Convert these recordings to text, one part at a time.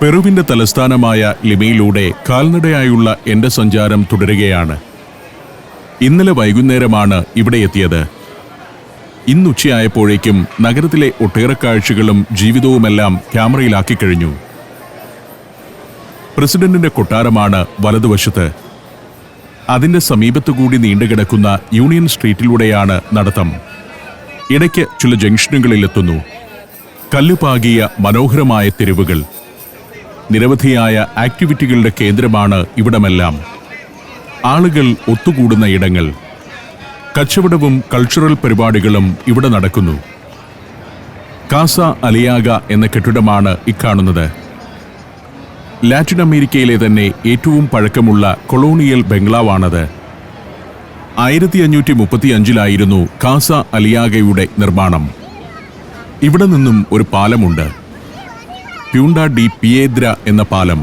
പെറുവിന്റെ തലസ്ഥാനമായ ലിമയിലൂടെ കാൽനടയായുള്ള എന്റെ സഞ്ചാരം തുടരുകയാണ്. ഇന്നലെ വൈകുന്നേരമാണ് ഇവിടെ എത്തിയത്. ഇന്നുച്ചയായപ്പോഴേക്കും നഗരത്തിലെ ഒട്ടേറെ കാഴ്ചകളും ജീവിതവുമെല്ലാം ക്യാമറയിലാക്കി കഴിഞ്ഞു. പ്രസിഡന്റിന്റെ കൊട്ടാരമാണ് വലതുവശത്ത്. അതിന്റെ സമീപത്തുകൂടി നീണ്ടുകിടക്കുന്ന യൂണിയൻ സ്ട്രീറ്റിലൂടെയാണ് നടത്തം. ഇടയ്ക്ക് ചില ജംഗ്ഷനുകളിലെത്തുന്നു. കല്ലുപാകിയ മനോഹരമായ തെരുവുകൾ, നിരവധിയായ ആക്ടിവിറ്റികളുടെ കേന്ദ്രമാണ് ഇവിടമെല്ലാം. ആളുകൾ ഒത്തുകൂടുന്ന ഇടങ്ങൾ, കച്ചവടവും കൾച്ചറൽ പരിപാടികളും ഇവിടെ നടക്കുന്നു. കാസ അലിയാഗ എന്ന കെട്ടിടമാണ് ഇക്കാണുന്നത്. ലാറ്റിൻ അമേരിക്കയിലെ തന്നെ ഏറ്റവും പഴക്കമുള്ള കൊളോണിയൽ ബംഗ്ലാവാണത്. 1535 കാസ അലിയാഗയുടെ നിർമ്മാണം. ഇവിടെ നിന്നും ഒരു പാലമുണ്ട്, പ്യൂണ്ട ഡി പിയേദ്ര എന്ന പാലം.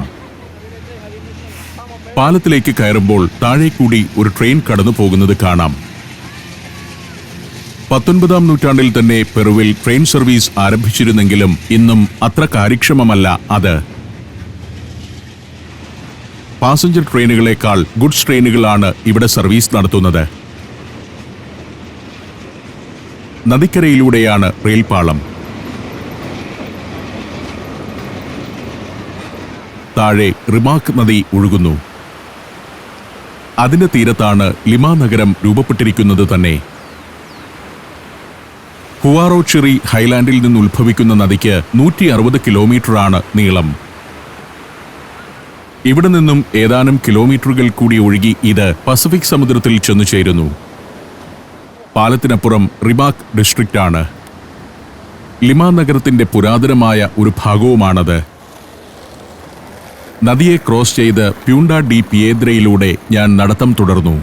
പാലത്തിലേക്ക് കയറുമ്പോൾ താഴേക്കൂടി ഒരു ട്രെയിൻ കടന്നു പോകുന്നത് കാണാം. 19-ാം നൂറ്റാണ്ടിൽ തന്നെ പെറുവിൽ ട്രെയിൻ സർവീസ് ആരംഭിച്ചിരുന്നെങ്കിലും ഇന്നും അത്ര കാര്യക്ഷമമല്ല അത്. പാസഞ്ചർ ട്രെയിനുകളേക്കാൾ ഗുഡ്സ് ട്രെയിനുകളാണ് ഇവിടെ സർവീസ് നടത്തുന്നത്. നദിക്കരയിലൂടെയാണ് റെയിൽപാളം. താഴെ റിമാക് നദി ഒഴുകുന്നു. അതിന്റെ തീരത്താണ് ലിമ നഗരം രൂപപ്പെട്ടിരിക്കുന്നത് തന്നെ. ഹുവാറോച്ചിറി ഹൈലാൻഡിൽ നിന്ന് ഉത്ഭവിക്കുന്ന നദിക്ക് 160 കിലോമീറ്ററാണ് നീളം. ഇവിടെ നിന്നും ഏതാനും കിലോമീറ്ററുകൾ കൂടി ഒഴുകി ഇത് പസഫിക് സമുദ്രത്തിൽ ചെന്നു ചേരുന്നു. പാലത്തിനപ്പുറം റിമാക് ഡിസ്ട്രിക്റ്റാണ്. ലിമ നഗരത്തിന്റെ പുരാതനമായ ഒരു ഭാഗവുമാണത്. നദിയെ ക്രോസ് ചെയ്ത് പ്യൂണ്ട ഡി പിയേദ്രയിലൂടെ ഞാൻ നടത്തം തുടർന്നു.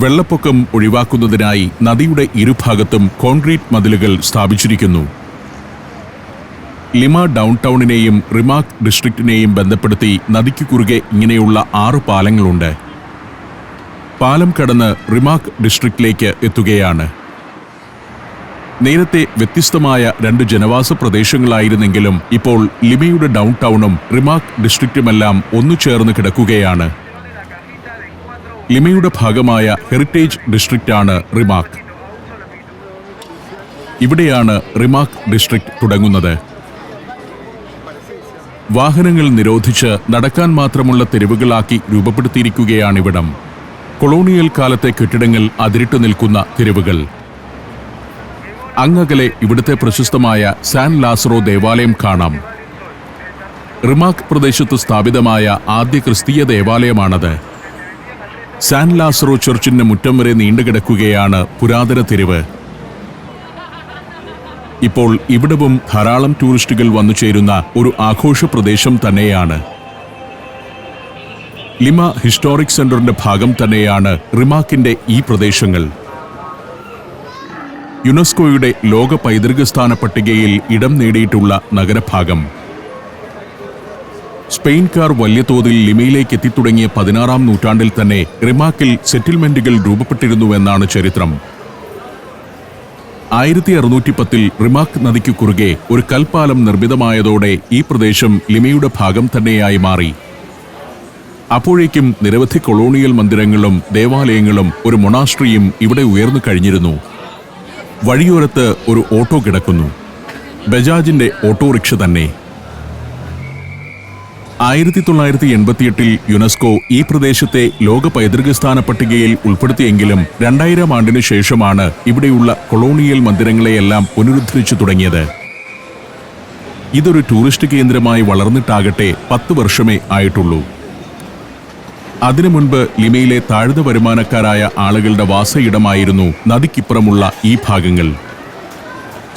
വെള്ളപ്പൊക്കം ഒഴിവാക്കുന്നതിനായി നദിയുടെ ഇരുഭാഗത്തും കോൺക്രീറ്റ് മതിലുകൾ സ്ഥാപിച്ചിരിക്കുന്നു. ലിമ ഡൗൺ ടൗണിനെയും റിമാക് ഡിസ്ട്രിക്റ്റിനെയും ബന്ധപ്പെടുത്തി നദിക്ക് കുറുകെ ഇങ്ങനെയുള്ള 6 പാലങ്ങളുണ്ട്. പാലം കടന്ന് റിമാക് ഡിസ്ട്രിക്റ്റിലേക്ക് എത്തുകയാണ്. നേരത്തെ വ്യത്യസ്തമായ 2 ജനവാസ പ്രദേശങ്ങളായിരുന്നെങ്കിലും ഇപ്പോൾ ലിമയുടെ ഡൗൺ ടൗണും റിമാക് ഡിസ്ട്രിക്റ്റുമെല്ലാം ഒന്നുചേർന്ന് കിടക്കുകയാണ്. ലിമയുടെ ഭാഗമായ ഹെറിറ്റേജ് ഡിസ്ട്രിക്റ്റാണ് റിമാക്. ഇവിടെയാണ് റിമാക് ഡിസ്ട്രിക്റ്റ് തുടങ്ങുന്നത്. വാഹനങ്ങൾ നിരോധിച്ച് നടക്കാൻ മാത്രമുള്ള തെരുവുകളാക്കി രൂപപ്പെടുത്തിയിരിക്കുകയാണിവിടം. കൊളോണിയൽ കാലത്തെ കെട്ടിടങ്ങൾ അതിരിട്ടു നിൽക്കുന്ന തെരുവുകൾ. അങ്ങകലെ ഇവിടുത്തെ പ്രശസ്തമായ സാൻ ലാസറോ ദേവാലയം കാണാം. റിമാക് പ്രദേശത്ത് സ്ഥാപിതമായ ആദ്യ ക്രിസ്തീയ ദേവാലയമാണത്. സാൻ ലാസറോ ചർച്ചിന്റെ മുറ്റം വരെ നീണ്ടുകിടക്കുകയാണ് പുരാതന തെരുവ്. ഇപ്പോൾ ഇവിടവും ധാരാളം ടൂറിസ്റ്റുകൾ വന്നു ചേരുന്ന ഒരു ആഘോഷ പ്രദേശം തന്നെയാണ്. ലിമ ഹിസ്റ്റോറിക് സെന്ററിന്റെ ഭാഗം തന്നെയാണ് റിമാക്കിന്റെ ഈ പ്രദേശങ്ങൾ. യുനെസ്കോയുടെ ലോക പൈതൃക സ്ഥാന പട്ടികയിൽ ഇടം നേടിയിട്ടുള്ള നഗരഭാഗം. സ്പെയിൻകാർ വലിയ തോതിൽ ലിമയിലേക്ക് എത്തിത്തുടങ്ങിയ 16-ാം നൂറ്റാണ്ടിൽ തന്നെ റിമാക്കിൽ സെറ്റിൽമെന്റുകൾ രൂപപ്പെട്ടിരുന്നുവെന്നാണ് ചരിത്രം. 1610 റിമാക് നദിക്കു കുറുകെ ഒരു കൽപ്പാലം നിർമ്മിതമായതോടെ ഈ പ്രദേശം ലിമയുടെ ഭാഗം തന്നെയായി മാറി. അപ്പോഴേക്കും നിരവധി കൊളോണിയൽ മന്ദിരങ്ങളും ദേവാലയങ്ങളും ഒരു മൊണാസ്ട്രിയും ഇവിടെ ഉയർന്നു കഴിഞ്ഞിരുന്നു. വഴിയോരത്ത് ഒരു ഓട്ടോ കിടക്കുന്നു, ബജാജിന്റെ ഓട്ടോറിക്ഷ തന്നെ. 1988 യുനെസ്കോ ഈ പ്രദേശത്തെ ലോക പൈതൃക സ്ഥാന പട്ടികയിൽ ഉൾപ്പെടുത്തിയെങ്കിലും 2000 ആണ്ടിനു ശേഷമാണ് ഇവിടെയുള്ള കൊളോണിയൽ മന്ദിരങ്ങളെയെല്ലാം പുനരുദ്ധരിച്ചു തുടങ്ങിയത്. ഇതൊരു ടൂറിസ്റ്റ് കേന്ദ്രമായി വളർന്നിട്ടാകട്ടെ 10 വർഷമേ ആയിട്ടുള്ളൂ. അതിനു മുൻപ് ലിമയിലെ താഴ്ന്ന വരുമാനക്കാരായ ആളുകളുടെ വാസയിടമായിരുന്നു നദിക്കിപ്പുറമുള്ള ഈ ഭാഗങ്ങൾ.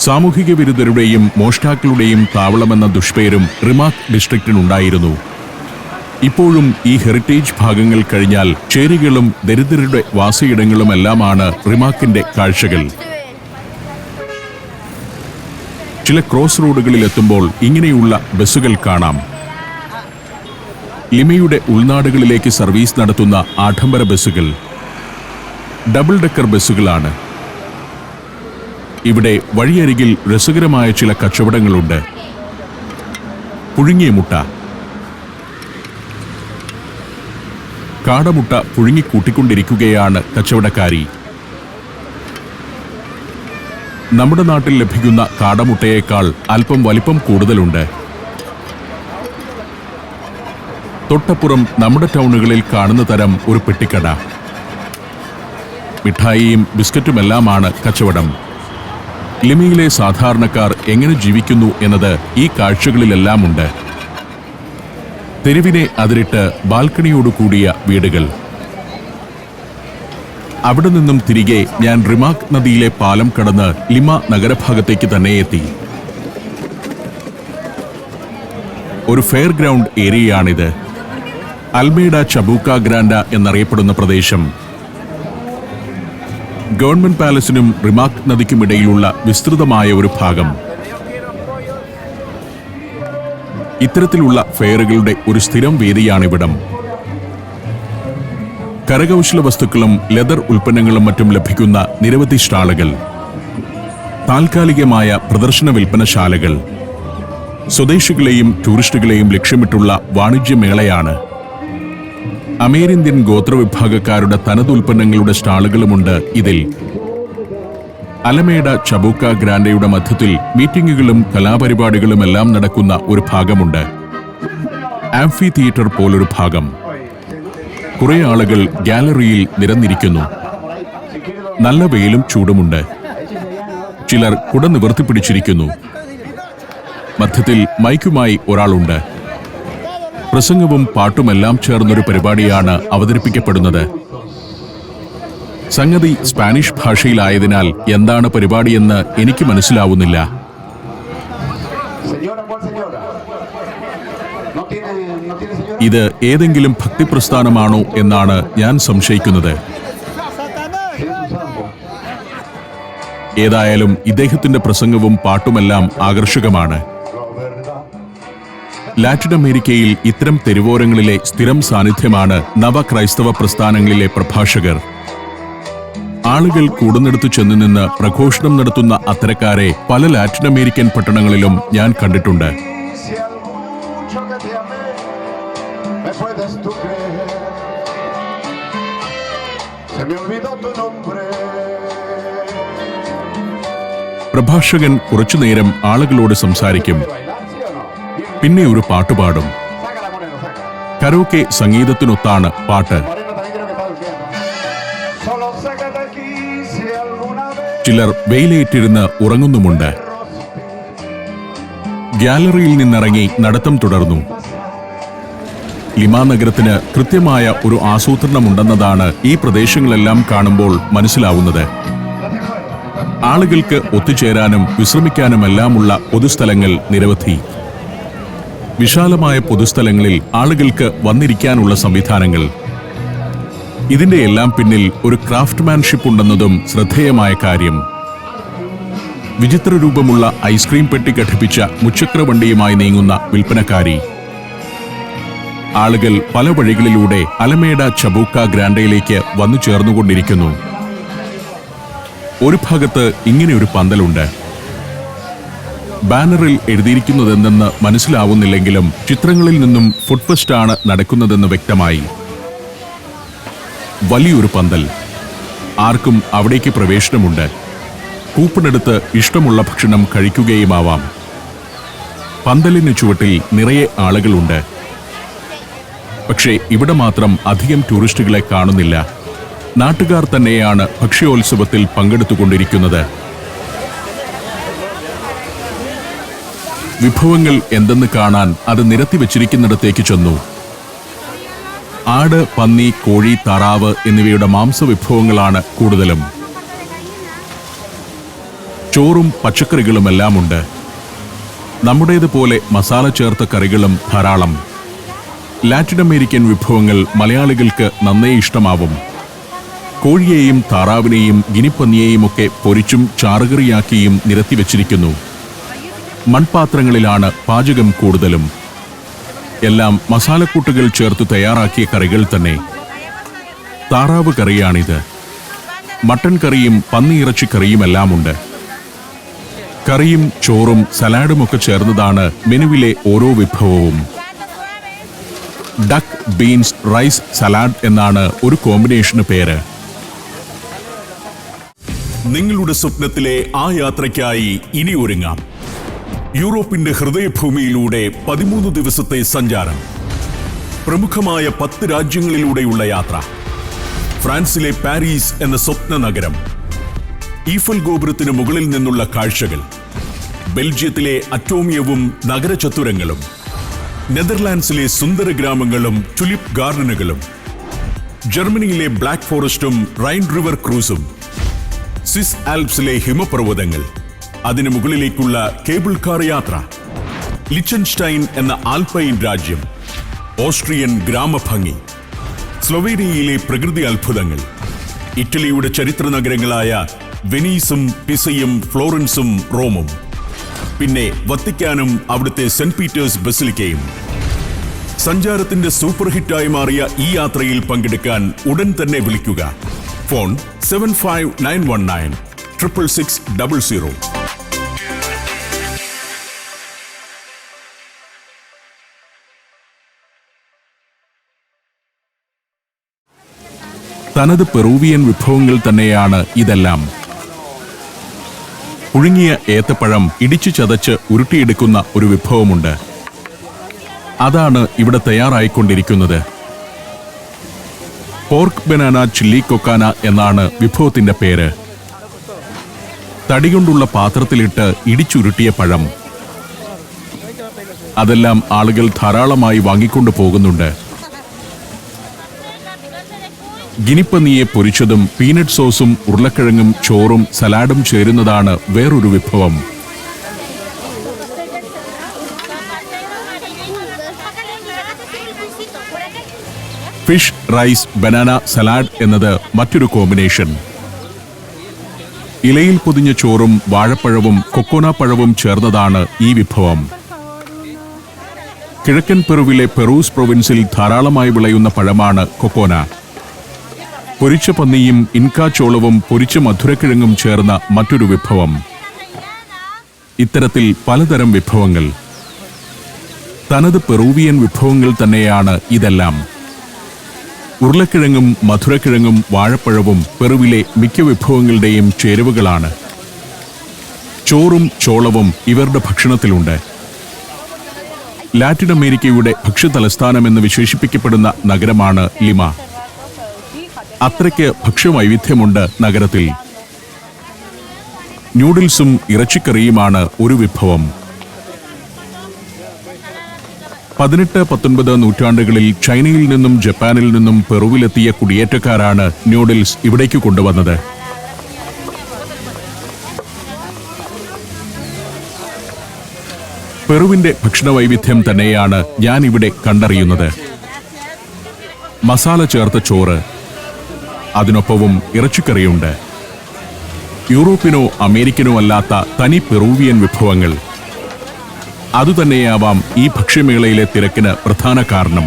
സാമൂഹിക വിരുദ്ധരുടെയും മോഷ്ടാക്കളുടെയും താവളമെന്ന ദുഷ്പേരും റിമാക് ഡിസ്ട്രിക്റ്റിനുണ്ടായിരുന്നു. ഇപ്പോഴും ഈ ഹെറിറ്റേജ് ഭാഗങ്ങൾ കഴിഞ്ഞാൽ ചേരികളും ദരിദ്രരുടെ വാസയിടങ്ങളുമെല്ലാമാണ് റിമാക്കിന്റെ കാഴ്ചകൾ. ചില ക്രോസ് റോഡുകളിലെത്തുമ്പോൾ ഇങ്ങനെയുള്ള ബസ്സുകൾ കാണാം. ലിമയുടെ ഉൾനാടുകളിലേക്ക് സർവീസ് നടത്തുന്ന ആഡംബര ബസ്സുകൾ ഡബിൾ ഡെക്കർ ബസ്സുകളാണ്. ഇവിടെ വഴിയരികിൽ രസകരമായ ചില കച്ചവടങ്ങളുണ്ട്. പുഴുങ്ങിയ മുട്ട. കാടമുട്ട പുഴുങ്ങിക്കൂട്ടിക്കൊണ്ടിരിക്കുകയാണ് കച്ചവടക്കാരി. നമ്മുടെ നാട്ടിൽ ലഭിക്കുന്ന കാടമുട്ടയേക്കാൾ അല്പം വലിപ്പം കൂടുതലുണ്ട്. തൊട്ടപ്പുറം നമ്മുടെ ടൗണുകളിൽ കാണുന്ന തരം ഒരു പെട്ടിക്കട. മിഠായിയും ബിസ്ക്കറ്റുമെല്ലാമാണ് കച്ചവടം. ലിമയിലെ സാധാരണക്കാർ എങ്ങനെ ജീവിക്കുന്നു എന്നത് ഈ കാഴ്ചകളിലെല്ലാമുണ്ട്. തെരുവിനെ അതിരിട്ട് ബാൽക്കണിയോടുകൂടിയ വീടുകൾ. അവിടെ നിന്നും തിരികെ ഞാൻ റിമാക് നദിയിലെ പാലം കടന്ന് ലിമ നഗരഭാഗത്തേക്ക് തന്നെ എത്തി. ഒരു ഫെയർ ഗ്രൗണ്ട് ഏരിയയാണിത്. അൽമേഡ ചബൂക്ക ഗ്രാൻഡ എന്നറിയപ്പെടുന്ന പ്രദേശം. ഗവൺമെന്റ് പാലസിനും റിമാക് നദിക്കുമിടയിലുള്ള വിസ്തൃതമായ ഒരു ഭാഗം. ഇത്തരത്തിലുള്ള ഫെയറുകളുടെ ഒരു സ്ഥിരം വേദിയാണിവിടം. കരകൗശല വസ്തുക്കളും ലെതർ ഉൽപ്പന്നങ്ങളും മറ്റും ലഭിക്കുന്ന നിരവധി സ്റ്റാളുകൾ. താൽക്കാലികമായ പ്രദർശന വിൽപ്പനശാലകൾ. സ്വദേശികളെയും ടൂറിസ്റ്റുകളെയും ലക്ഷ്യമിട്ടുള്ള വാണിജ്യമേളയാണ്. അമേരിന്ത്യൻ ഗോത്രവിഭാഗക്കാരുടെ തനതുൽപ്പന്നങ്ങളുടെ സ്റ്റാളുകളുമുണ്ട് ഇതിൽ. അലമേഡ ചബൂക്ക ഗ്രാൻഡയുടെ മധ്യത്തിൽ മീറ്റിംഗുകളും കലാപരിപാടികളുമെല്ലാം നടക്കുന്ന ഒരു ഭാഗമുണ്ട്. ആംഫി തിയേറ്റർ പോലൊരു ഭാഗം. കുറെ ആളുകൾ ഗാലറിയിൽ നിരന്നിരിക്കുന്നു. നല്ല വെയിലും ചൂടുമുണ്ട്. ചിലർ കുട നിവർത്തിപ്പിടിച്ചിരിക്കുന്നു. മധ്യത്തിൽ മൈക്കുമായി ഒരാളുണ്ട്. പ്രസംഗവും പാട്ടുമെല്ലാം ചേർന്നൊരു പരിപാടിയാണ് അവതരിപ്പിക്കപ്പെടുന്നത്. സംഗതി സ്പാനിഷ് ഭാഷയിലായതിനാൽ എന്താണ് പരിപാടിയെന്ന് എനിക്ക് മനസ്സിലാവുന്നില്ല. ഇത് ഏതെങ്കിലും ഭക്തിപ്രസ്ഥാനമാണോ എന്നാണ് ഞാൻ സംശയിക്കുന്നത്. ഏതായാലും ഇദ്ദേഹത്തിന്റെ പ്രസംഗവും പാട്ടുമെല്ലാം ആകർഷകമാണ്. ലാറ്റിൻ അമേരിക്കയിൽ ഇത്തരം തെരുവോരങ്ങളിലെ സ്ഥിരം സാന്നിധ്യമാണ് നവക്രൈസ്തവ പ്രസ്ഥാനങ്ങളിലെ പ്രഭാഷകർ. ആളുകൾ കൂടുന്നിടത്തു ചെന്നു നിന്ന് പ്രഘോഷണം നടത്തുന്ന അത്തരക്കാരെ പല ലാറ്റിൻ അമേരിക്കൻ പട്ടണങ്ങളിലും ഞാൻ കണ്ടിട്ടുണ്ട്. പ്രഭാഷകൻ കുറച്ചുനേരം ആളുകളോട് സംസാരിക്കും. പിന്നെ ഒരു പാട്ടുപാടും. കരോക്കെ സംഗീതത്തിനൊത്താണ് പാട്ട്. ചിലർ വെയിലേറ്റിരുന്ന് ഉറങ്ങുന്നുമുണ്ട്. ഗാലറിയിൽ നിന്നിറങ്ങി നടത്തം തുടർന്നു. ലിമ നഗരത്തിന് കൃത്യമായ ഒരു ആസൂത്രണമുണ്ടെന്നതാണ് ഈ പ്രദേശങ്ങളെല്ലാം കാണുമ്പോൾ മനസ്സിലാവുന്നത്. ആളുകൾക്ക് ഒത്തുചേരാനും വിശ്രമിക്കാനുമെല്ലാമുള്ള പൊതുസ്ഥലങ്ങൾ നിരവധി. വിശാലമായ പൊതുസ്ഥലങ്ങളിൽ ആളുകൾക്ക് വന്നിരിക്കാനുള്ള സംവിധാനങ്ങൾ. ഇതിന്റെ എല്ലാം പിന്നിൽ ഒരു ക്രാഫ്റ്റ്മാൻഷിപ്പ് ഉണ്ടെന്നതും ശ്രദ്ധേയമായ കാര്യം. വിചിത്ര രൂപമുള്ള ഐസ്ക്രീം പെട്ടി ഘടിപ്പിച്ച മുച്ചക്രവണ്ടിയുമായി നീങ്ങുന്ന വിൽപ്പനക്കാരി. ആളുകൾ പല വഴികളിലൂടെ അലമേഡ ചബൂക്ക ഗ്രാൻഡയിലേക്ക് വന്നു ചേർന്നുകൊണ്ടിരിക്കുന്നു. ഒരു ഭാഗത്ത് ഇങ്ങനെയൊരു പന്തലുണ്ട്. ബാനറിൽ എഴുതിയിരിക്കുന്നതെന്തെന്ന് മനസ്സിലാവുന്നില്ലെങ്കിലും ചിത്രങ്ങളിൽ നിന്നും ഫുഡ് ഫെസ്റ്റ് ആണ് നടക്കുന്നതെന്ന് വ്യക്തമായി. വലിയൊരു പന്തൽ. ആർക്കും അവിടേക്ക് പ്രവേശനമുണ്ട്. കൂപ്പണെടുത്ത് ഇഷ്ടമുള്ള ഭക്ഷണം കഴിക്കുകയുമാവാം. പന്തലിന് ചുവട്ടിൽ നിറയെ ആളുകളുണ്ട്. പക്ഷേ ഇവിടെ മാത്രം അധികം ടൂറിസ്റ്റുകളെ കാണുന്നില്ല. നാട്ടുകാർ തന്നെയാണ് ഭക്ഷ്യോത്സവത്തിൽ പങ്കെടുത്തുകൊണ്ടിരിക്കുന്നത്. വിഭവങ്ങൾ എന്തെന്ന് കാണാൻ അത് നിരത്തി വച്ചിരിക്കുന്നിടത്തേക്ക് ചെന്നു. ആട്, പന്നി, കോഴി, താറാവ് എന്നിവയുടെ മാംസവിഭവങ്ങളാണ് കൂടുതലും. ചോറും പച്ചക്കറികളുമെല്ലാമുണ്ട്. നമ്മുടേതുപോലെ മസാല ചേർത്ത കറികളും ധാരാളം. ലാറ്റിൻ അമേരിക്കൻ വിഭവങ്ങൾ മലയാളികൾക്ക് നന്നേ ഇഷ്ടമാവും. കോഴിയെയും താറാവിനെയും ഗിനിപ്പന്നിയെയുമൊക്കെ പൊരിച്ചും ചാറുകറിയാക്കിയും നിരത്തി വച്ചിരിക്കുന്നു. മൺപാത്രങ്ങളിലാണ് പാചകം കൂടുതലും. എല്ലാം മസാലക്കൂട്ടുകൾ ചേർത്ത് തയ്യാറാക്കിയ കറികൾ തന്നെ. താറാവ് കറിയാണിത്. മട്ടൻ കറിയും പന്നിയിറച്ചി കറിയുമെല്ലാമുണ്ട്. കറിയും ചോറും സലാഡുമൊക്കെ ചേർന്നതാണ് മെനുവിലെ ഓരോ വിഭവവും. ഡക്ക്, ബീൻസ്, റൈസ്, സലാഡ് എന്നാണ് ഒരു കോമ്പിനേഷന് പേര്. നിങ്ങളുടെ സ്വപ്നത്തിലെ ആ യാത്രയ്ക്കായി ഇനി ഒരുങ്ങാം. യൂറോപ്പിന്റെ ഹൃദയഭൂമിയിലൂടെ 13 ദിവസത്തെ സഞ്ചാരം. പ്രമുഖമായ 10 രാജ്യങ്ങളിലൂടെയുള്ള യാത്ര. ഫ്രാൻസിലെ പാരീസ് എന്ന സ്വപ്ന നഗരം, ഈഫൽ ഗോപുരത്തിന് മുകളിൽ നിന്നുള്ള കാഴ്ചകൾ, ബെൽജിയത്തിലെ അറ്റോമിയവും നഗരചത്തുരങ്ങളും, നെതർലാൻഡ്സിലെ സുന്ദര ഗ്രാമങ്ങളും ടുലിപ്പ് ഗാർഡനുകളും, ജർമ്മനിയിലെ ബ്ലാക്ക് ഫോറസ്റ്റും റൈൻ റിവർ ക്രൂസും, സ്വിസ് ആൽപ്സിലെ ഹിമപർവ്വതങ്ങൾ, അതിനു മുകളിലേക്കുള്ള കേബിൾ കാർ യാത്ര, ലിച്ചൻസ്റ്റൈൻ എന്ന ആൽപൈൻ രാജ്യം, ഓസ്ട്രിയൻ ഗ്രാമഭംഗി, സ്ലൊവേനിയയിലെ പ്രകൃതി അത്ഭുതങ്ങൾ, ഇറ്റലിയുടെ ചരിത്ര നഗരങ്ങളായ വെനീസും പിസയും ഫ്ലോറൻസും റോമും, പിന്നെ വത്തിക്കാനും അവിടുത്തെ സെന്റ് പീറ്റേഴ്സ് ബസിലിക്കയും. സഞ്ചാരത്തിന്റെ സൂപ്പർ ഹിറ്റായി മാറിയ ഈ യാത്രയിൽ പങ്കെടുക്കാൻ ഉടൻ തന്നെ വിളിക്കുക. ഫോൺ 75919 66600. തനത് പെറൂവിയൻ വിഭവങ്ങൾ തന്നെയാണ് ഇതെല്ലാം. പുഴുങ്ങിയ ഏത്തപ്പഴം ഇടിച്ചു ചതച്ച് ഉരുട്ടിയെടുക്കുന്ന ഒരു വിഭവമുണ്ട്. അതാണ് ഇവിടെ തയ്യാറായിക്കൊണ്ടിരിക്കുന്നത്. പോർക്ക് ബനാന ചില്ലി കൊക്കാന എന്നാണ് വിഭവത്തിന്റെ പേര്. തടികൊണ്ടുള്ള പാത്രത്തിലിട്ട് ഇടിച്ചുരുട്ടിയ പഴം. അതെല്ലാം ആളുകൾ ധാരാളമായി വാങ്ങിക്കൊണ്ടു പോകുന്നുണ്ട്. ഗിനിപ്പന്നിയെ പൊരിച്ചതും പീനട്ട് സോസും ഉരുളക്കിഴങ്ങും ചോറും സലാഡും ചേരുന്നതാണ് വേറൊരു വിഭവം. ഫിഷ്, റൈസ്, ബനാന, സലാഡ് എന്നത് മറ്റൊരു കോമ്പിനേഷൻ. ഇലയിൽ പൊതിഞ്ഞ ചോറും വാഴപ്പഴവും കൊക്കോന പഴവും ചേർന്നതാണ് ഈ വിഭവം. കിഴക്കൻ പെറുവിലെ പെറൂസ് പ്രൊവിൻസിൽ ധാരാളമായി വിളയുന്ന പഴമാണ് കൊക്കോന. പൊരിച്ച പന്നിയും ഇൻകാ ചോളവും പൊരിച്ച മധുരക്കിഴങ്ങും ചേർന്ന മറ്റൊരു വിഭവം. ഇത്തരത്തിൽ പലതരം വിഭവങ്ങൾ. തനത് പെറൂവിയൻ വിഭവങ്ങൾ തന്നെയാണ് ഇതെല്ലാം. ഉരുളക്കിഴങ്ങും മധുരക്കിഴങ്ങും വാഴപ്പഴവും പെറുവിലെ മിക്ക വിഭവങ്ങളുടെയും ചേരുവകളാണ്. ചോറും ചോളവും ഇവരുടെ ഭക്ഷണത്തിലുണ്ട്. ലാറ്റിൻ അമേരിക്കയുടെ ഭക്ഷ്യതലസ്ഥാനമെന്ന് വിശേഷിപ്പിക്കപ്പെടുന്ന നഗരമാണ് ലിമ. അത്രയ്ക്ക് ഭക്ഷ്യവൈവിധ്യമുണ്ട് നഗരത്തിൽ. ന്യൂഡിൽസും ഇറച്ചിക്കറിയുമാണ് ഒരു വിഭവം. 18-19 നൂറ്റാണ്ടുകളിൽ ചൈനയിൽ നിന്നും ജപ്പാനിൽ നിന്നും പെറുവിലെത്തിയ കുടിയേറ്റക്കാരാണ് ന്യൂഡിൽസ് ഇവിടേക്ക് കൊണ്ടുവന്നത്. പെറുവിന്റെ ഭക്ഷണവൈവിധ്യം തന്നെയാണ് ഞാൻ ഇവിടെ കണ്ടറിയുന്നത്. മസാല ചേർത്ത ചോറ്, അതിനൊപ്പവും ഇറച്ചിക്കറിയുണ്ട്. യൂറോപ്പിനോ അമേരിക്കനോ അല്ലാത്ത തനി പെറൂവിയൻ വിഭവങ്ങൾ. അതുതന്നെയാവാം ഈ ഭക്ഷ്യമേളയിലെ തിരക്കിന് പ്രധാന കാരണം.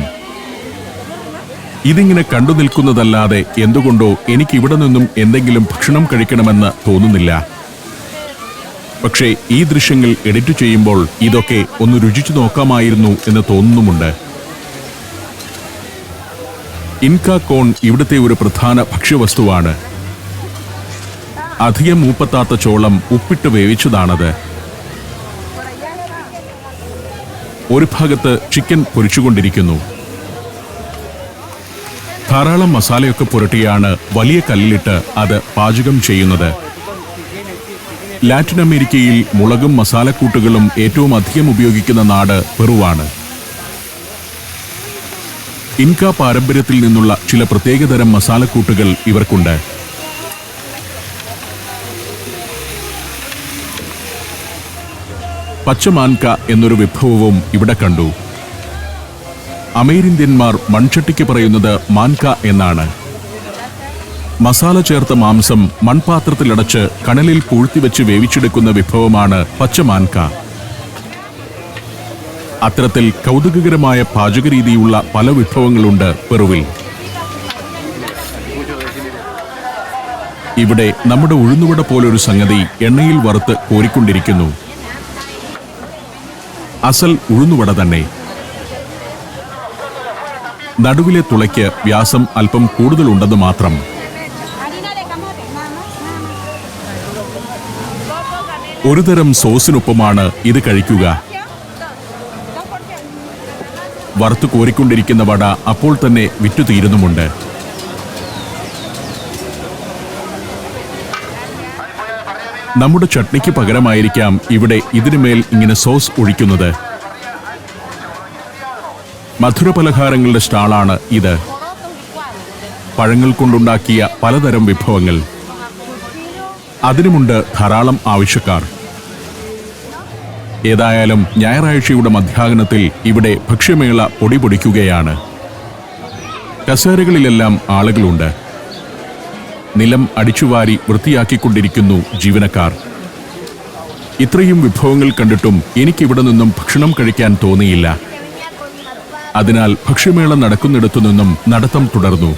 ഇതിങ്ങനെ കണ്ടു നിൽക്കുന്നതല്ലാതെ എന്തുകൊണ്ടോ എനിക്ക് ഇവിടെ നിന്നും എന്തെങ്കിലും ഭക്ഷണം കഴിക്കണമെന്ന് തോന്നുന്നില്ല. പക്ഷേ ഈ ദൃശ്യങ്ങൾ എഡിറ്റ് ചെയ്യുമ്പോൾ ഇതൊക്കെ ഒന്ന് രുചിച്ചു നോക്കാമായിരുന്നു എന്ന് തോന്നുന്നുമുണ്ട്. ഇൻകാ കോൺ ഇവിടുത്തെ ഒരു പ്രധാന ഭക്ഷ്യവസ്തുവാണ്. അധികം മൂപ്പത്താത്ത ചോളം ഉപ്പിട്ട് വേവിച്ചതാണത്. ഒരു ഭാഗത്ത് ചിക്കൻ പൊരിച്ചുകൊണ്ടിരിക്കുന്നു. ധാരാളം മസാലയൊക്കെ പുരട്ടിയാണ് വലിയ കല്ലിലിട്ട് അത് പാചകം ചെയ്യുന്നത്. ലാറ്റിൻ അമേരിക്കയിൽ മുളകും മസാലക്കൂട്ടുകളും ഏറ്റവും അധികം ഉപയോഗിക്കുന്ന നാട് പെറുവാണ്. ഇൻകാ പാരമ്പര്യത്തിൽ നിന്നുള്ള ചില പ്രത്യേകതരം മസാലക്കൂട്ടുകൾ ഇവർക്കുണ്ട്. പച്ചമാൻക എന്നൊരു വിഭവവും ഇവിടെ കണ്ടു. അമേരിന്ത്യന്മാർ മൺചട്ടിക്ക് പറയുന്നത് മാൻക എന്നാണ്. മസാല ചേർത്ത മാംസം മൺപാത്രത്തിലടച്ച് കണലിൽ പൂഴ്ത്തിവെച്ച് വേവിച്ചെടുക്കുന്ന വിഭവമാണ് പച്ചമാൻക. അത്തരത്തിൽ കൗതുകകരമായ പാചകരീതിയുള്ള പല വിഭവങ്ങളുണ്ട് പെറുവിൽ. ഇവിടെ നമ്മുടെ ഉഴുന്നുവട പോലൊരു സംഗതി എണ്ണയിൽ വറുത്ത് കോരിക്കൊണ്ടിരിക്കുന്നു. അസൽ ഉഴുന്നുവട തന്നെ. നടുവിലെ തുളയ്ക്ക് വ്യാസം അല്പം കൂടുതലുണ്ടെന്ന് മാത്രം. ഒരുതരം സോസിനൊപ്പമാണ് ഇത് കഴിക്കുക. വറുത്തു കോരിക്കൊണ്ടിരിക്കുന്ന വട അപ്പോൾ തന്നെ വിറ്റുതീരുന്നുമുണ്ട്. നമ്മുടെ ചട്നിക്ക് പകരമായിരിക്കാം ഇവിടെ ഇതിനുമേൽ ഇങ്ങനെ സോസ് ഒഴിക്കുന്നത്. മധുരപലഹാരങ്ങളുടെ സ്റ്റാളാണ് ഇത്. പഴങ്ങൾ കൊണ്ടുണ്ടാക്കിയ പലതരം വിഭവങ്ങൾ. അതിനുമുണ്ട് ധാരാളം ആവശ്യക്കാർ. ഏതായാലും ഞായറാഴ്ചയുടെ മധ്യാഹ്നത്തിൽ ഇവിടെ ഭക്ഷ്യമേള പൊടിപൊടിക്കുകയാണ്. കസേരകളിലെല്ലാം ആളുകളുണ്ട്. നിലം അടിച്ചുവാരി വൃത്തിയാക്കിക്കൊണ്ടിരിക്കുന്നു ജീവനക്കാർ. ഇത്രയും വിഭവങ്ങൾ കണ്ടിട്ടും എനിക്കിവിടെ നിന്നും ഭക്ഷണം കഴിക്കാൻ തോന്നിയില്ല. അതിനാൽ ഭക്ഷ്യമേള നടക്കുന്നിടത്തു നിന്നും നടത്തം തുടർന്നു.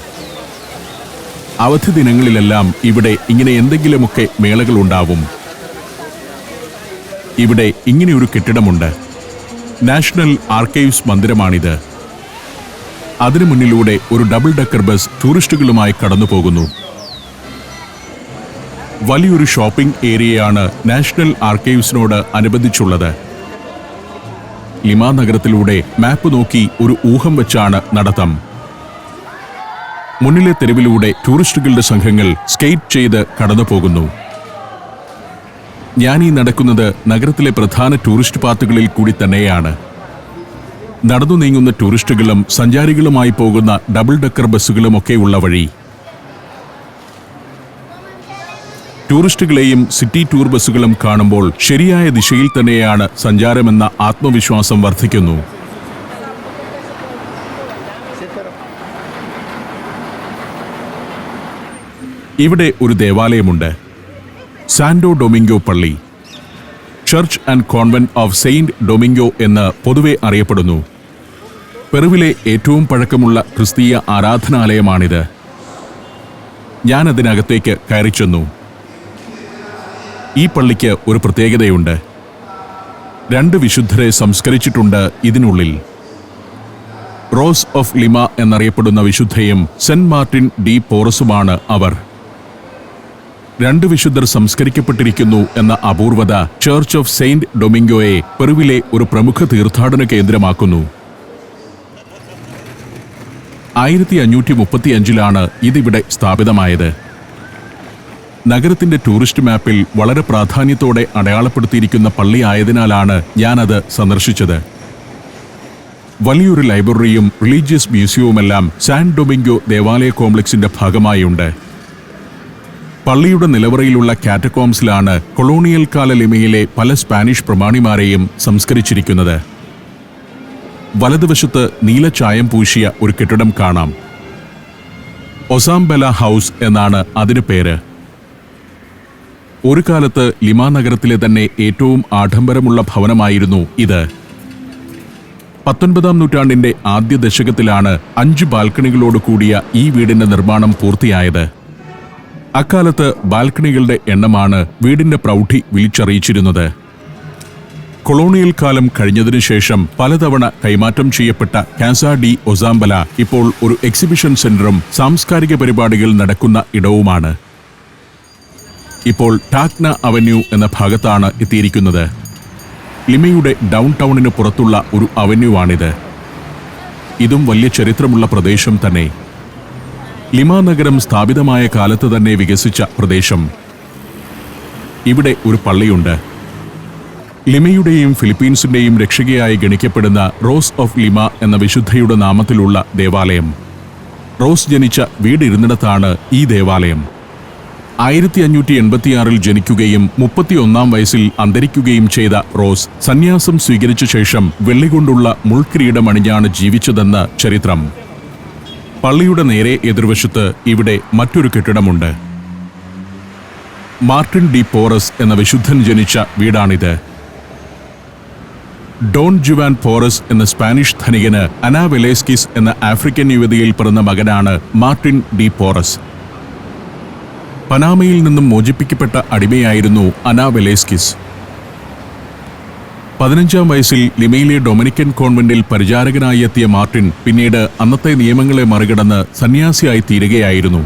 അവധി ദിനങ്ങളിലെല്ലാം ഇവിടെ ഇങ്ങനെ എന്തെങ്കിലുമൊക്കെ മേളകളുണ്ടാവും. ഇവിടെ ഇങ്ങനെയൊരു കെട്ടിടമുണ്ട്. National archives മന്ദിരമാണിത്. അതിനു മുന്നിലൂടെ ഒരു ഡബിൾ ഡെക്കർ ബസ് ടൂറിസ്റ്റുകളുമായി കടന്നുപോകുന്നു. വലിയൊരു ഷോപ്പിംഗ് ഏരിയയാണ് നാഷണൽ ആർക്കൈവ്സിനോട് അനുബന്ധിച്ചുള്ളത്. ലിമ നഗരത്തിലൂടെ മാപ്പ് നോക്കി ഒരു ഊഹം വെച്ചാണ് നടത്തം. മുന്നിലെ തെരുവിലൂടെ ടൂറിസ്റ്റുകളുടെ സംഘങ്ങൾ സ്കേറ്റ് ചെയ്ത് കടന്നുപോകുന്നു. ഞാനീ നടക്കുന്നത് നഗരത്തിലെ പ്രധാന ടൂറിസ്റ്റ് പാത്തുകളിൽ കൂടി തന്നെയാണ്. നടന്നു നീങ്ങുന്ന ടൂറിസ്റ്റുകളും സഞ്ചാരികളുമായി പോകുന്ന ഡബിൾ ഡെക്കർ ബസ്സുകളുമൊക്കെയുള്ള വഴി. ടൂറിസ്റ്റുകളെയും സിറ്റി ടൂർ ബസ്സുകളും കാണുമ്പോൾ ശരിയായ ദിശയിൽ തന്നെയാണ് സഞ്ചാരമെന്ന ആത്മവിശ്വാസം വർദ്ധിക്കുന്നു. ഇവിടെ ഒരു ദേവാലയമുണ്ട്. സാന്റോ ഡൊമിംഗോ പള്ളി. Church and convent of Saint Domingo എന്ന് പൊതുവെ അറിയപ്പെടുന്നു. പെറുവിലെ ഏറ്റവും പഴക്കമുള്ള ക്രിസ്തീയ ആരാധനാലയമാണിത്. ഞാനതിനകത്തേക്ക് കയറിച്ചെന്നു. ഈ പള്ളിക്ക് ഒരു പ്രത്യേകതയുണ്ട്. 2 വിശുദ്ധരെ സംസ്കരിച്ചിട്ടുണ്ട് ഇതിനുള്ളിൽ. റോസ് ഓഫ് ലിമ എന്നറിയപ്പെടുന്ന വിശുദ്ധയും സെന്റ് മാർട്ടിൻ ഡി പോറസുമാണ് അവർ. 2 വിശുദ്ധർ സംസ്കരിക്കപ്പെട്ടിരിക്കുന്നു എന്ന അപൂർവത ചർച്ച് ഓഫ് സെയിന്റ് ഡൊമിംഗോയെ പെറുവിലെ ഒരു പ്രമുഖ തീർത്ഥാടന കേന്ദ്രമാക്കുന്നു. 1535 ഇതിവിടെ സ്ഥാപിതമായത്. നഗരത്തിന്റെ ടൂറിസ്റ്റ് മാപ്പിൽ വളരെ പ്രാധാന്യത്തോടെ അടയാളപ്പെടുത്തിയിരിക്കുന്ന പള്ളി ആയതിനാലാണ് ഞാനത് സന്ദർശിച്ചത്. വലിയൊരു ലൈബ്രറിയും റിലീജിയസ് മ്യൂസിയവുമെല്ലാം സാൻ ഡൊമിംഗോ ദേവാലയ കോംപ്ലക്സിന്റെ ഭാഗമായുണ്ട്. പള്ളിയുടെ നിലവറയിലുള്ള കാറ്റകോംസിലാണ് കൊളോണിയൽ കാല ലിമയിലെ പല സ്പാനിഷ് പ്രമാണിമാരെയും സംസ്കരിച്ചിരിക്കുന്നത്. വലതുവശത്ത് നീല ചായം പൂശിയ ഒരു കെട്ടിടം കാണാം. ഒസാംബെല ഹൗസ് എന്നാണ് അതിന് പേര്. ഒരു കാലത്ത് ലിമ നഗരത്തിലെ തന്നെ ഏറ്റവും ആഡംബരമുള്ള ഭവനമായിരുന്നു ഇത്. 19-ാം നൂറ്റാണ്ടിന്റെ ആദ്യ ദശകത്തിലാണ് 5 ബാൽക്കണികളോട് കൂടിയ ഈ വീടിന്റെ നിർമ്മാണം പൂർത്തിയായത്. അക്കാലത്ത് ബാൽക്കണികളുടെ എണ്ണമാണ് വീടിന്റെ പ്രൗഢി വിളിച്ചറിയിച്ചിരുന്നത്. കൊളോണിയൽ കാലം കഴിഞ്ഞതിനു ശേഷം പലതവണ കൈമാറ്റം ചെയ്യപ്പെട്ട കാസ ഡി ഒസാംബല ഇപ്പോൾ ഒരു എക്സിബിഷൻ സെന്ററും സാംസ്കാരിക പരിപാടികൾ നടക്കുന്ന ഇടവുമാണ്. ഇപ്പോൾ ടാക്ന അവന്യൂ എന്ന ഭാഗത്താണ് എത്തിയിരിക്കുന്നത്. ലിമയുടെ ഡൗൺ ടൗണിന് പുറത്തുള്ള ഒരു അവന്യൂവാണിത്. ഇതും വലിയ ചരിത്രമുള്ള പ്രദേശം തന്നെ. ലിമ നഗരം സ്ഥാപിതമായ കാലത്ത് തന്നെ വികസിച്ച പ്രദേശം. ഇവിടെ ഒരു പള്ളിയുണ്ട്. ലിമയുടെയും ഫിലിപ്പീൻസിന്റെയും രക്ഷകയായി ഗണിക്കപ്പെടുന്ന റോസ് ഓഫ് ലിമ എന്ന വിശുദ്ധയുടെ നാമത്തിലുള്ള ദേവാലയം. റോസ് ജനിച്ച വീടിരുന്നിടത്താണ് ഈ ദേവാലയം. 1586 ജനിക്കുകയും 31-ാം വയസ്സിൽ അന്തരിക്കുകയും ചെയ്ത റോസ് സന്യാസം സ്വീകരിച്ച ശേഷം വെള്ളികൊണ്ടുള്ള മുൾക്കിരീടമണിഞ്ഞാണ് ജീവിച്ചതെന്ന് ചരിത്രം. പള്ളിയുടെ നേരെ എതിർവശത്ത് ഇവിടെ മറ്റൊരു കെട്ടിടമുണ്ട്. മാർട്ടിൻ ഡി പോറസ് എന്ന വിശുദ്ധൻ ജനിച്ച വീടാണിത്. ഡോൺ ജുവാൻ പോറസ് എന്ന സ്പാനിഷ് ധനികന് അനാ വെലേസ്കിസ് എന്ന ആഫ്രിക്കൻ യുവതിയിൽ പിറന്ന മകനാണ് മാർട്ടിൻ ഡി പോറസ്. പനാമയിൽ നിന്നും മോചിപ്പിക്കപ്പെട്ട അടിമയായിരുന്നു അന വെലേസ്കിസ്. 15-ാം വയസ്സിൽ ലിമയിലെ ഡൊമിനിക്കൻ കോൺവെന്റിൽ പരിചാരകനായി എത്തിയ മാർട്ടിൻ പിന്നീട് അന്നത്തെ നിയമങ്ങളെ മറികടന്ന് സന്യാസിയായി തീരുകയായിരുന്നു.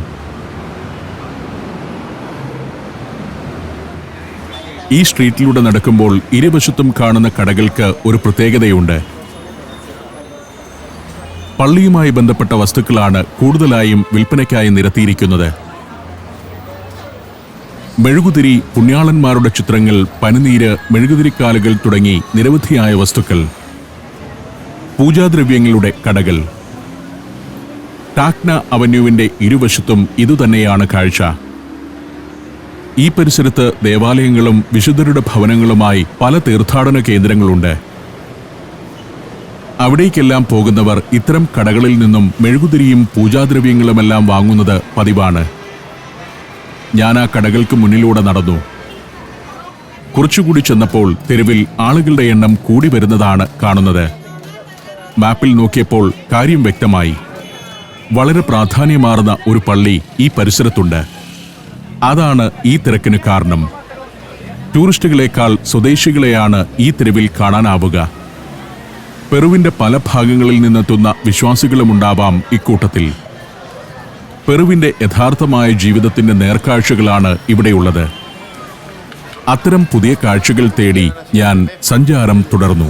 ഈ സ്ട്രീറ്റിലൂടെ നടക്കുമ്പോൾ ഇരുവശത്തും കാണുന്ന കടകൾക്ക് ഒരു പ്രത്യേകതയുണ്ട്. പള്ളിയുമായി ബന്ധപ്പെട്ട വസ്തുക്കളാണ് കൂടുതലായും വിൽപ്പനയ്ക്കായി നിരത്തിയിരിക്കുന്നത്. മെഴുകുതിരി, പുണ്യാളന്മാരുടെ ചിത്രങ്ങൾ, പനിനീര്, മെഴുകുതിരിക്കാലുകൾ തുടങ്ങി നിരവധിയായ വസ്തുക്കൾ. പൂജാദ്രവ്യങ്ങളുടെ കടകൾ. ടാക്ന അവന്യൂവിന്റെ ഇരുവശത്തും ഇതുതന്നെയാണ് കാഴ്ച. ഈ പരിസരത്ത് ദേവാലയങ്ങളും വിശുദ്ധരുടെ ഭവനങ്ങളുമായി പല തീർത്ഥാടന കേന്ദ്രങ്ങളുണ്ട്. അവിടേക്കെല്ലാം പോകുന്നവർ ഇത്തരം കടകളിൽ നിന്നും മെഴുകുതിരിയും പൂജാദ്രവ്യങ്ങളുമെല്ലാം വാങ്ങുന്നത് പതിവാണ്. ഞാൻ ആ കടകൾക്ക് മുന്നിലൂടെ നടന്നു. കുറച്ചുകൂടി ചെന്നപ്പോൾ തെരുവിൽ ആളുകളുടെ എണ്ണം കൂടി വരുന്നതാണ് കാണുന്നത്. മാപ്പിൽ നോക്കിയപ്പോൾ കാര്യം വ്യക്തമായി. വളരെ പ്രാധാന്യമാർന്ന ഒരു പള്ളി ഈ പരിസരത്തുണ്ട്. അതാണ് ഈ തിരക്കിന് കാരണം. ടൂറിസ്റ്റുകളെക്കാൾ സ്വദേശികളെയാണ് ഈ തെരുവിൽ കാണാനാവുക. പെറുവിന്റെ പല ഭാഗങ്ങളിൽ നിന്നെത്തുന്ന വിശ്വാസികളുമുണ്ടാവാം ഇക്കൂട്ടത്തിൽ. പെറുവിന്റെ യഥാർത്ഥമായ ജീവിതത്തിന്റെ നേർക്കാഴ്ചകളാണ് ഇവിടെയുള്ളത്. അത്തരം പുതിയ കാഴ്ചകൾ തേടി ഞാൻ സഞ്ചാരം തുടർന്നു.